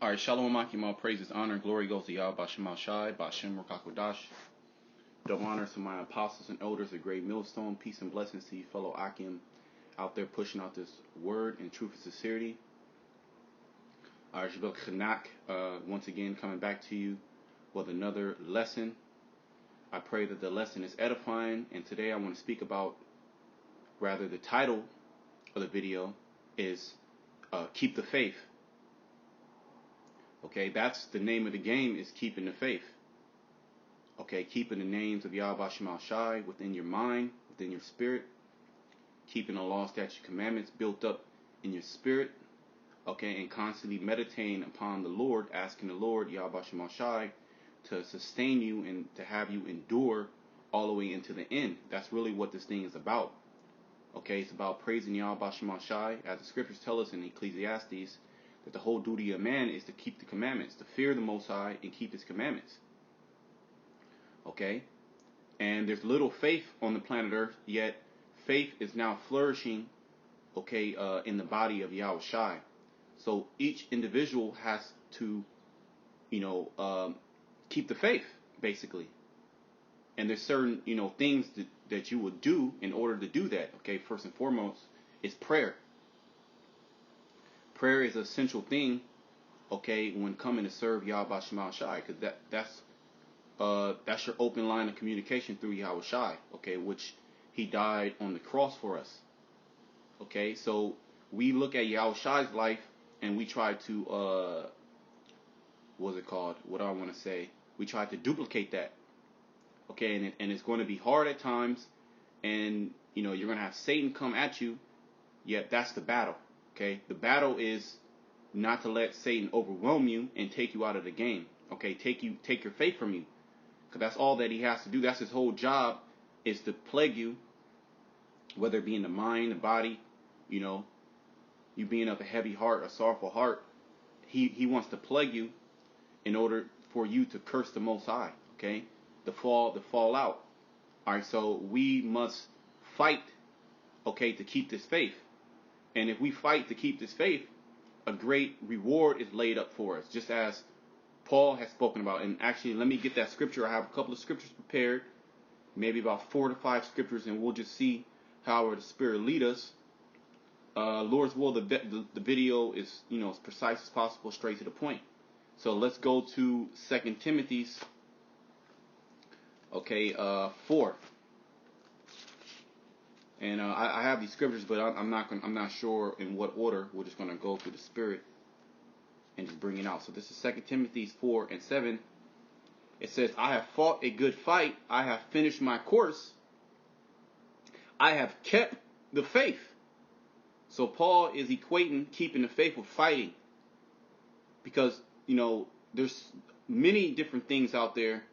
All right, Shalom Akim, all praises, honor, and glory goes to Yahweh Bashem Shai, Bashem Rakakodash. Double honors to my apostles and elders, a great millstone. Peace and blessings to you, fellow Akim, out there pushing out this word in truth and sincerity. All right, Shabbat Chanak, once again coming back to you with another lesson. I pray that the lesson is edifying, and today I want to speak about, rather the title of the video is Keep the Faith. Okay, that's the name of the game, is keeping the faith. Okay, keeping the names of Yahweh Shema Shai within your mind, within your spirit. Keeping the law, statute, commandments built up in your spirit. Okay, and constantly meditating upon the Lord, asking the Lord, Yahweh Shema Shai, to sustain you and to have you endure all the way into the end. That's really what this thing is about. Okay, it's about praising Yahweh Shema Shai, as the scriptures tell us in Ecclesiastes, that the whole duty of man is to keep the commandments, to fear the Most High and keep His commandments. Okay? And there's little faith on the planet Earth, yet faith is now flourishing, okay, in the body of Yahweh Shai. So each individual has to, keep the faith, basically. And there's certain, things that you would do in order to do that. Okay, first and foremost is prayer. Prayer is an essential thing, okay, when coming to serve Yahweh Shema Shai, because that's your open line of communication through Yahweh Shai, okay, which He died on the cross for us. Okay, so we look at Yahweh Shai's life and we try to, we try to duplicate that. Okay, and it's going to be hard at times, and you're going to have Satan come at you, yet that's the battle. Okay, the battle is not to let Satan overwhelm you and take you out of the game. Okay, take your faith from you, because that's all that he has to do. That's his whole job, is to plague you, whether it be in the mind, the body, you being of a heavy heart, a sorrowful heart. He wants to plague you in order for you to curse the Most High. Okay, to fall out. All right, so we must fight, okay, to keep this faith. And if we fight to keep this faith, a great reward is laid up for us, just as Paul has spoken about. And actually, let me get that scripture. I have a couple of scriptures prepared, maybe about 4 to 5 scriptures, and we'll just see how the Spirit lead us. Lord's will, the video is, as precise as possible, straight to the point. So let's go to 2 Timothy's, 4. And I have these scriptures, but I'm not sure in what order. We're just going to go through the Spirit and just bring it out. So this is 2 Timothy 4 and 7. It says, I have fought a good fight. I have finished my course. I have kept the faith. So Paul is equating keeping the faith with fighting. Because, there's many different things out there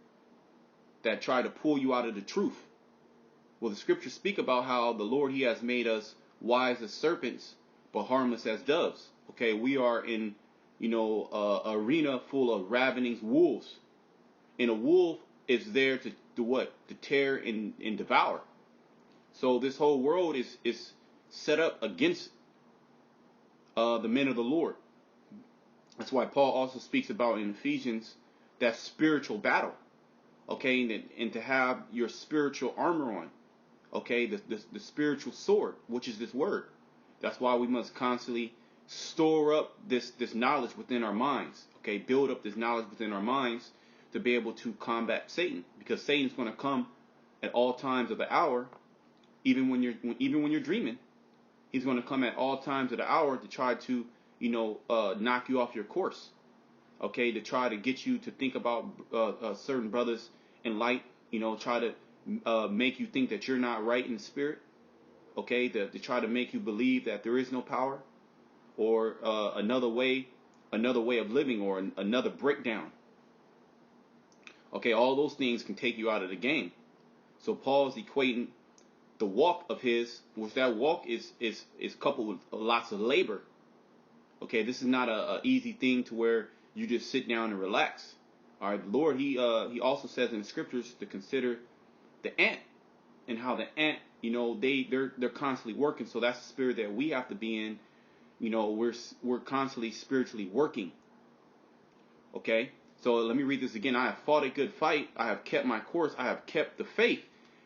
that try to pull you out of the truth. Well, the scriptures speak about how the Lord, He has made us wise as serpents, but harmless as doves. Okay, we are in, a arena full of ravening wolves. And a wolf is there to do what? To tear and devour. So this whole world is set up against the men of the Lord. That's why Paul also speaks about in Ephesians that spiritual battle. Okay, and to have your spiritual armor on. Okay, the spiritual sword, which is this word. That's why we must constantly store up this knowledge within our minds. Okay, build up this knowledge within our minds to be able to combat Satan, because Satan's going to come at all times of the hour, even when you're dreaming. He's going to come at all times of the hour to try to knock you off your course. Okay, to try to get you to think about certain brothers in light. Try to make you think that you're not right in the spirit. Okay, to try to make you believe that there is no power, or another way of living, or another breakdown. Okay, all those things can take you out of the game. So Paul's equating the walk of his, which that walk is coupled with lots of labor. Okay, this is not a easy thing to where you just sit down and relax. All right, the Lord, He also says in the scriptures to consider the ant, and how the ant, they're constantly working. So that's the spirit that we have to be in. We're constantly spiritually working. Okay? So let me read this again. I have fought a good fight. I have kept my course. I have kept the faith.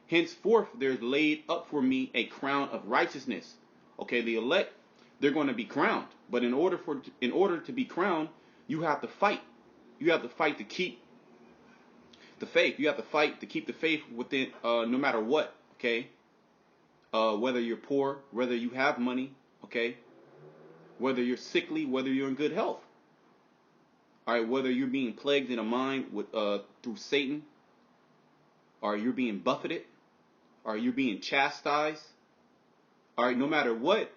Henceforth, there's laid up for me a crown of righteousness. Okay, the elect, they're going to be crowned. But in order to be crowned, you have to fight. You have to fight to keep the faith. You have to fight to keep the faith within, no matter what. Okay, whether you're poor, whether you have money. Okay, whether you're sickly, whether you're in good health. All right, whether you're being plagued in a mind with through Satan, or you're being buffeted, or you're being chastised. All right, no matter what,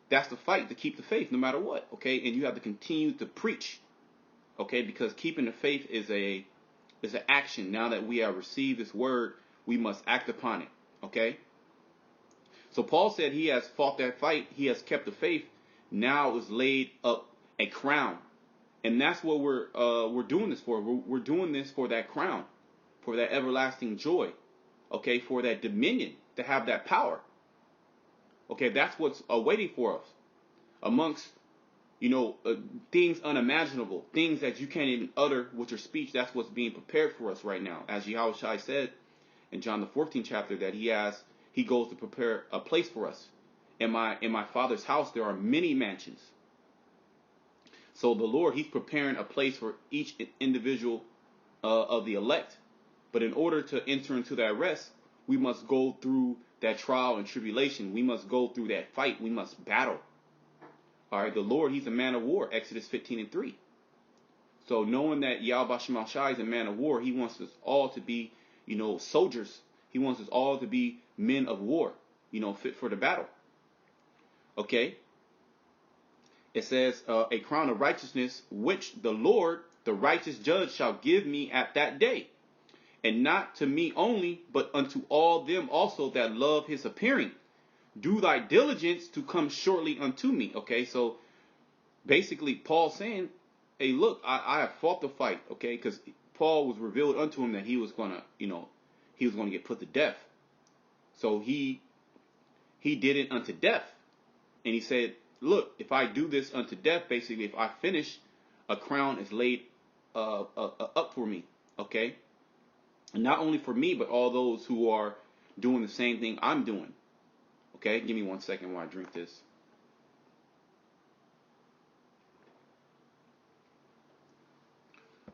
that's the fight to keep the faith, no matter what. Okay, and you have to continue to preach. Okay, because keeping the faith is an action. Now that we have received this word, we must act upon it. Okay. So Paul said he has fought that fight. He has kept the faith. Now is laid up a crown, and that's what we're doing this for. We're doing this for that crown, for that everlasting joy. Okay, for that dominion, to have that power. Okay, that's what's awaiting for us, amongst things unimaginable, things that you can't even utter with your speech. That's what's being prepared for us right now. As Yahushua said in John the 14th chapter, that he goes to prepare a place for us. In my Father's house there are many mansions. So the Lord, he's preparing a place for each individual of the elect. But in order to enter into that rest, we must go through that trial and tribulation. We must go through that fight. We must battle. All right, the Lord, he's a man of war, Exodus 15:3. So knowing that Yahweh Shema Shai is a man of war, he wants us all to be, soldiers. He wants us all to be men of war, fit for the battle. Okay. It says, a crown of righteousness, which the Lord, the righteous judge, shall give me at that day. And not to me only, but unto all them also that love his appearing. Do thy diligence to come shortly unto me. Okay, so basically Paul saying, hey, look, I have fought the fight. Okay, because Paul was revealed unto him that he was gonna get put to death. So he did it unto death. And he said, look, if I do this unto death, basically, if I finish, a crown is laid up for me. Okay, and not only for me, but all those who are doing the same thing I'm doing. Okay, give me 1 second while I drink this.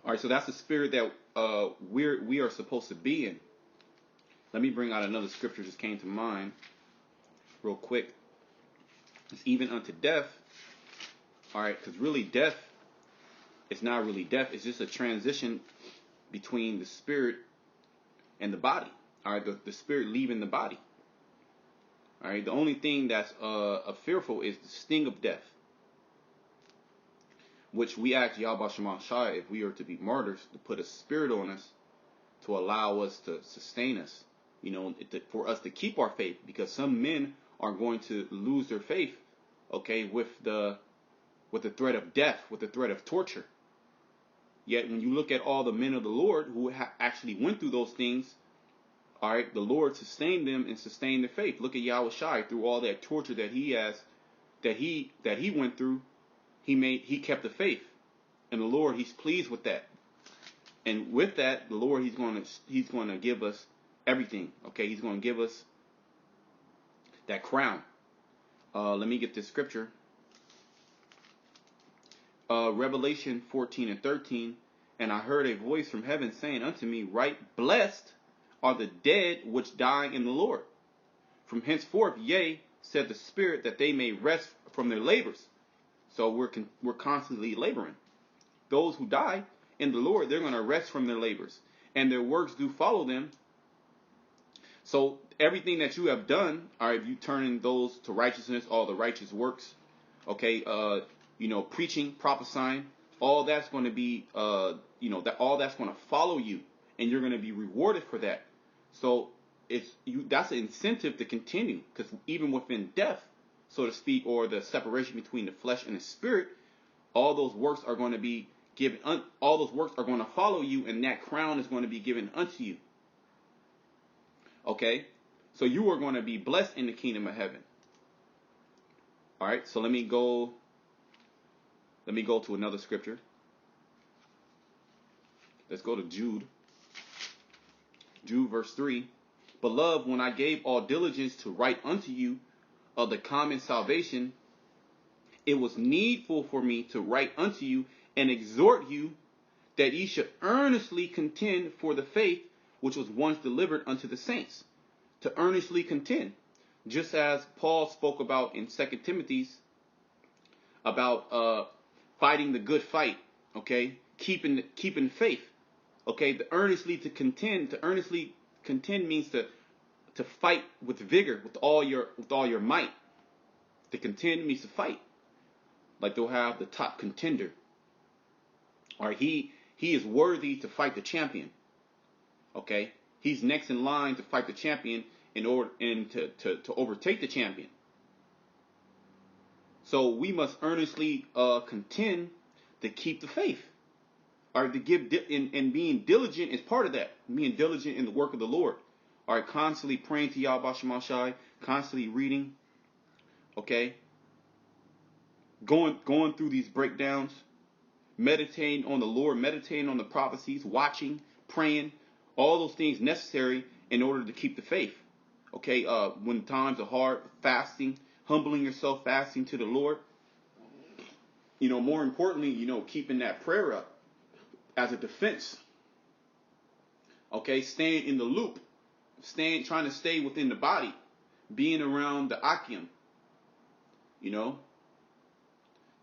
All right, so that's the spirit that we are supposed to be in. Let me bring out another scripture just came to mind real quick. It's even unto death. All right, because really death, it's not really death. It's just a transition between the spirit and the body. All right, the spirit leaving the body. All right, the only thing that's fearful is the sting of death, which we ask Yahweh Shema Shai, if we are to be martyrs, to put a spirit on us to allow us to sustain us, for us to keep our faith, because some men are going to lose their faith, okay, with the threat of death, with the threat of torture. Yet when you look at all the men of the Lord who actually went through those things, all right, the Lord sustained them and sustained their faith. Look at Yahweh Shai, through all that torture that he went through, he kept the faith, and the Lord, he's pleased with that. And with that, the Lord, he's going to give us everything. Okay, he's going to give us that crown. Let me get this scripture. Revelation 14:13. And I heard a voice from heaven saying unto me, Right, blessed are the dead which die in the Lord. From henceforth, yea, said the Spirit, that they may rest from their labors. So we're constantly laboring. Those who die in the Lord, they're going to rest from their labors, and their works do follow them. So everything that you have done, all right, if you turning those to righteousness, all the righteous works, okay, preaching, prophesying, all that's going to be, all that's going to follow you, and you're going to be rewarded for that. So that's an incentive to continue, because even within death, so to speak, or the separation between the flesh and the spirit, all those works are going to be given. All those works are going to follow you, and that crown is going to be given unto you. Okay, so you are going to be blessed in the kingdom of heaven. All right, so let me go to another scripture. Let's go to Jude. Jude verse 3. Beloved, when I gave all diligence to write unto you of the common salvation, it was needful for me to write unto you and exhort you that ye should earnestly contend for the faith which was once delivered unto the saints. To earnestly contend. Just as Paul spoke about in 2 Timothy about fighting the good fight, okay? Keeping faith. Okay, to earnestly contend means to fight with vigor, with all your might. To contend means to fight. Like they'll have the top contender. Or he is worthy to fight the champion. Okay? He's next in line to fight the champion to overtake the champion. So we must earnestly contend to keep the faith. Or to give and being diligent is part of that. Being diligent in the work of the Lord. All right, constantly praying to Yahweh Shema Shai, constantly reading. Okay? Going through these breakdowns, meditating on the Lord, meditating on the prophecies, watching, praying, all those things necessary in order to keep the faith. Okay, when times are hard, fasting, humbling yourself, fasting to the Lord. More importantly, keeping that prayer up as a defense. Okay, staying in the loop, trying to stay within the body, being around the Akim.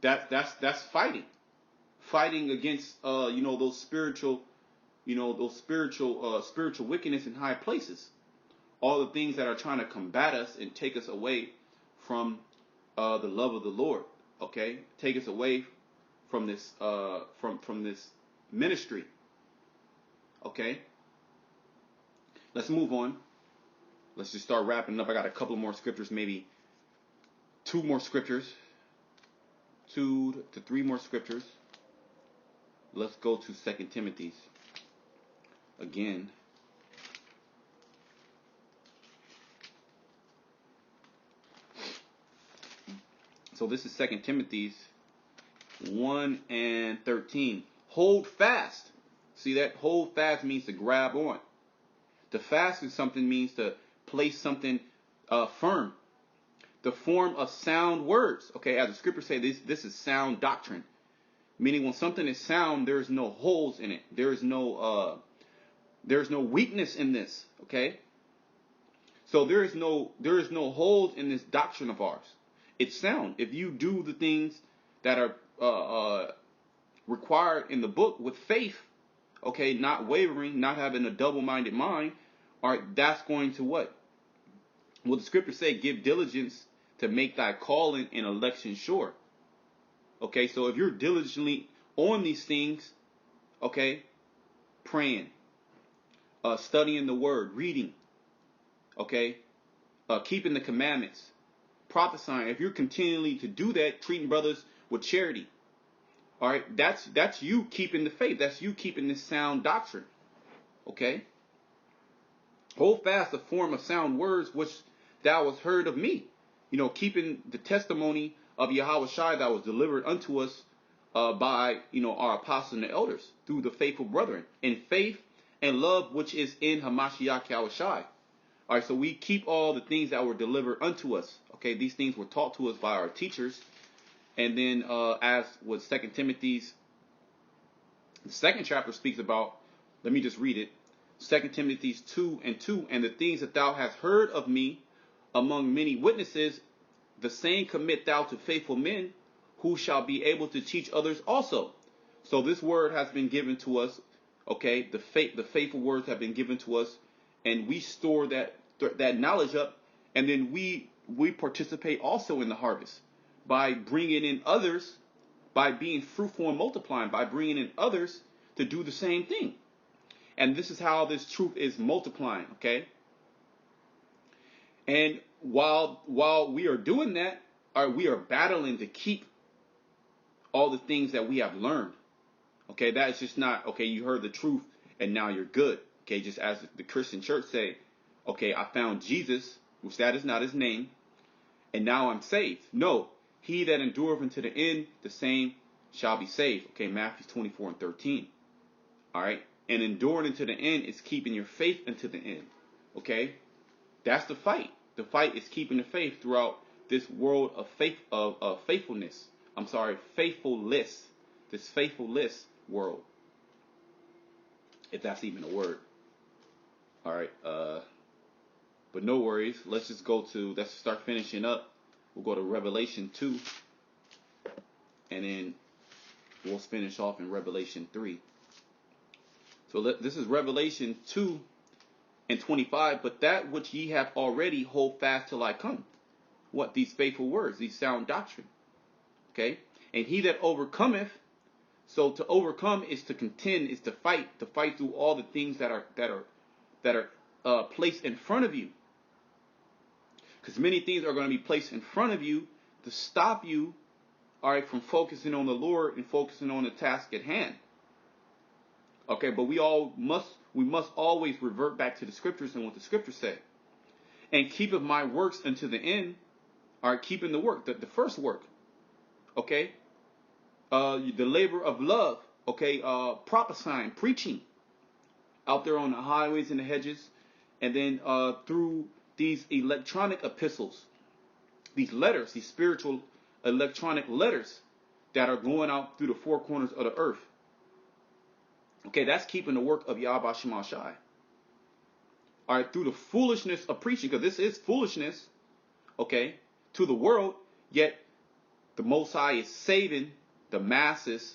That's fighting against those spiritual wickedness in high places, all the things that are trying to combat us and take us away from the love of the Lord. Okay, take us away from this from this ministry. Okay, let's move on. Let's just start wrapping up. I got a couple more scriptures, maybe 2 more scriptures. 2 to 3 more scriptures. Let's go to 2 Timothy again. So this is 2 Timothy 1 and 13. Hold fast. See that? Hold fast means to grab on. To fast in something means to place something firm. The form of sound words. Okay, as the scriptures say, this is sound doctrine. Meaning when something is sound, there's no holes in it. There's no weakness in this. Okay? So there is no holes in this doctrine of ours. It's sound. If you do the things that are required in the book with faith, okay, not wavering, not having a double-minded mind, all right, that's going to what? Well, the scriptures say, give diligence to make thy calling and election sure. Okay, so if you're diligently on these things, okay, praying, studying the word, reading, okay, keeping the commandments, prophesying, if you're continually to do that, treating brothers with charity, all right, that's you keeping the faith. That's you keeping this sound doctrine. Okay? Hold fast the form of sound words which thou hast heard of me. Keeping the testimony of Yahweh Shai that was delivered unto us by, our apostles and the elders through the faithful brethren in faith and love which is in Hamashiach Yahweh Shai. All right, so we keep all the things that were delivered unto us. Okay, these things were taught to us by our teachers. And then as with 2 Timothy's, the 2nd chapter speaks about, let me just read it. 2 Timothy 2 and 2, and the things that thou hast heard of me among many witnesses, the same commit thou to faithful men who shall be able to teach others also. So this word has been given to us, okay? The faithful words have been given to us, and we store that knowledge up, and then we participate also in the harvest by bringing in others, by being fruitful and multiplying, by bringing in others to do the same thing. And this is how this truth is multiplying, okay? And while we are doing that, we are battling to keep all the things that we have learned. Okay, that is just not, okay, you heard the truth and now you're good. Okay, just as the Christian church say, okay, I found Jesus, which that is not his name, and now I'm saved. No, he that endureth unto the end, the same shall be saved. Okay, Matthew 24 and 13. All right, And enduring unto the end is keeping your faith unto the end. Okay? That's the fight. The fight is keeping the faith throughout this world of faith of faithfulness. I'm sorry, faithfulness. This faithfulness world. If that's even a word. Alright, but no worries. Let's start finishing up. We'll go to Revelation 2. And then we'll finish off in Revelation 3. So this is Revelation 2 and 25. But that which ye have already hold fast till I come. What? These faithful words, these sound doctrine. Okay? And he that overcometh, so to overcome is to contend, is to fight through all the things that are placed in front of you. Because many things are going to be placed in front of you to stop you, all right, from focusing on the Lord and focusing on the task at hand. Okay, but we must always revert back to the scriptures and what the scriptures say. And keepeth my works unto the end, all right, keeping the work, the first work. Okay, the labor of love. Okay, prophesying, preaching, out there on the highways and the hedges, and then through these electronic epistles, these letters, these spiritual electronic letters that are going out through the four corners of the earth. Okay, that's keeping the work of Yahweh Shema Shai. All right, through the foolishness of preaching, because this is foolishness, okay, to the world, yet the Most High is saving the masses,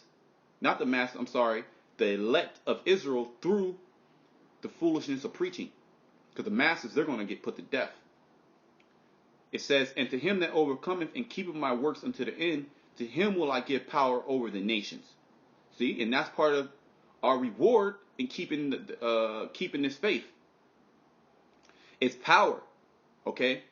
not the masses, I'm sorry, the elect of Israel through the foolishness of preaching. Because the masses, they're going to get put to death. It says, and to him that overcometh and keepeth my works unto the end, to him will I give power over the nations. See, and that's part of our reward in keeping this faith. It's power, okay?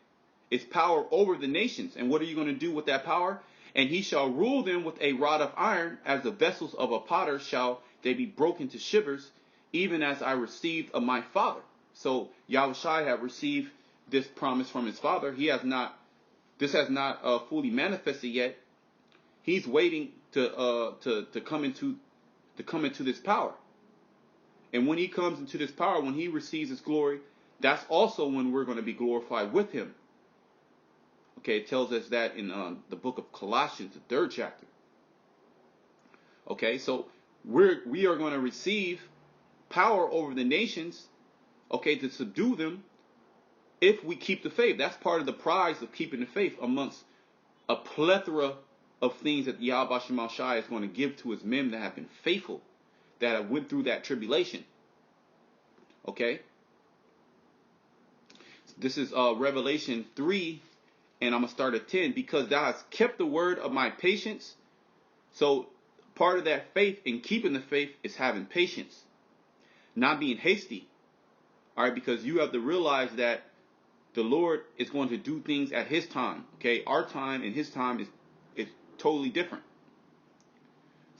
It's power over the nations. And what are you going to do with that power? And he shall rule them with a rod of iron, as the vessels of a potter shall they be broken to shivers, even as I received of my Father. So Yahushua have received this promise from his Father. This has not fully manifested yet. He's waiting to come into this power. And when he comes into this power, when he receives his glory, that's also when we're going to be glorified with him. Okay, it tells us that in the book of Colossians, the 3rd chapter. Okay, so we are going to receive power over the nations, okay, to subdue them if we keep the faith. That's part of the prize of keeping the faith amongst a plethora of things that Yahweh Shema Shai is going to give to his men that have been faithful, that have went through that tribulation. Okay? This is Revelation 3, and I'm going to start at 10. Because thou hast kept the word of my patience. So part of that faith in keeping the faith is having patience. Not being hasty. All right, because you have to realize that the Lord is going to do things at his time. Okay, our time and his time is totally different.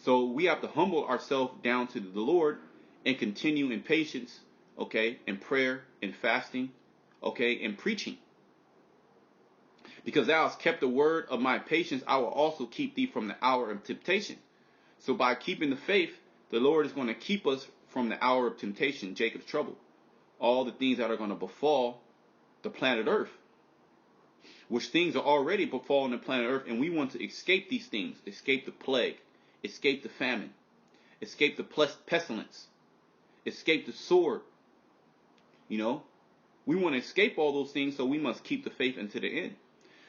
So we have to humble ourselves down to the Lord and continue in patience, okay, in prayer, in fasting, okay, in preaching. Because thou hast kept the word of my patience, I will also keep thee from the hour of temptation. So by keeping the faith, the Lord is going to keep us from the hour of temptation, Jacob's trouble. All the things that are going to befall the planet Earth. Which things are already befalling the planet Earth, and we want to escape these things. Escape the plague. Escape the famine. Escape the pestilence. Escape the sword. You know, we want to escape all those things, so we must keep the faith unto the end.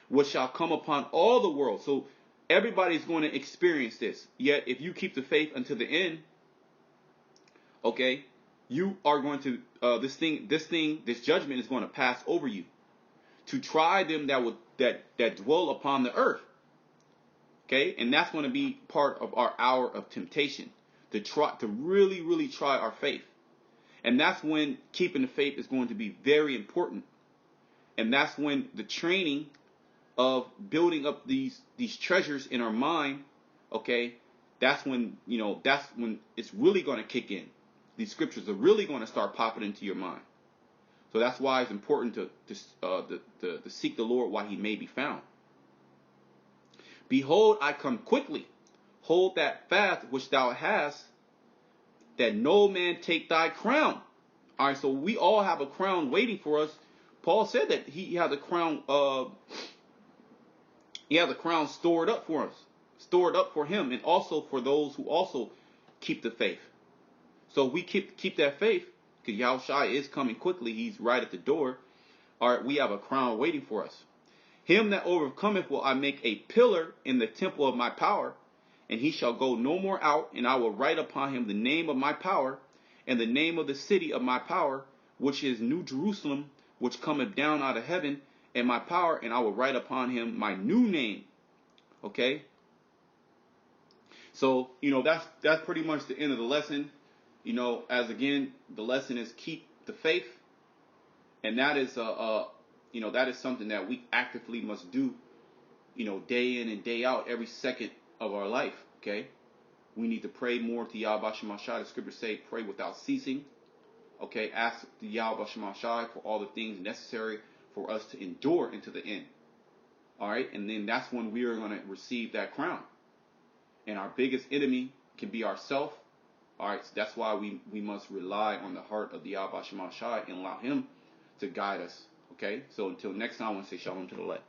Which shall come upon all the world. So everybody's going to experience this. Yet if you keep the faith unto the end, okay, you are going to this judgment is going to pass over you to try them that dwell upon the earth. Okay, and that's going to be part of our hour of temptation, to really try our faith. And that's when keeping the faith is going to be very important. And that's when the training of building up these treasures in our mind, okay, that's when it's really going to kick in. These scriptures are really going to start popping into your mind. So that's why it's important to seek the Lord while he may be found. Behold, I come quickly. Hold that fast which thou hast, that no man take thy crown. All right, so we all have a crown waiting for us. Paul said that he had the crown. He had the crown stored up for us, stored up for him, and also for those who also keep the faith. So we keep that faith, because Yahushua is coming quickly. He's right at the door. All right, we have a crown waiting for us. Him that overcometh will I make a pillar in the temple of my power, and he shall go no more out, and I will write upon him the name of my power, and the name of the city of my power, which is New Jerusalem, which cometh down out of heaven, and my power, and I will write upon him my new name. Okay? So, that's pretty much the end of the lesson. As again, the lesson is keep the faith, and that is that is something that we actively must do, day in and day out, every second of our life. Okay, we need to pray more to Yahweh Shem Hashai. The scriptures say, pray without ceasing. Okay, ask the Yahweh Shem Hashai for all the things necessary for us to endure into the end. All right, and then that's when we are going to receive that crown. And our biggest enemy can be ourselves. All right, so that's why we must rely on the heart of the Yahweh Shem Hashai and allow him to guide us. Okay, so until next time, I want to say shalom to the light.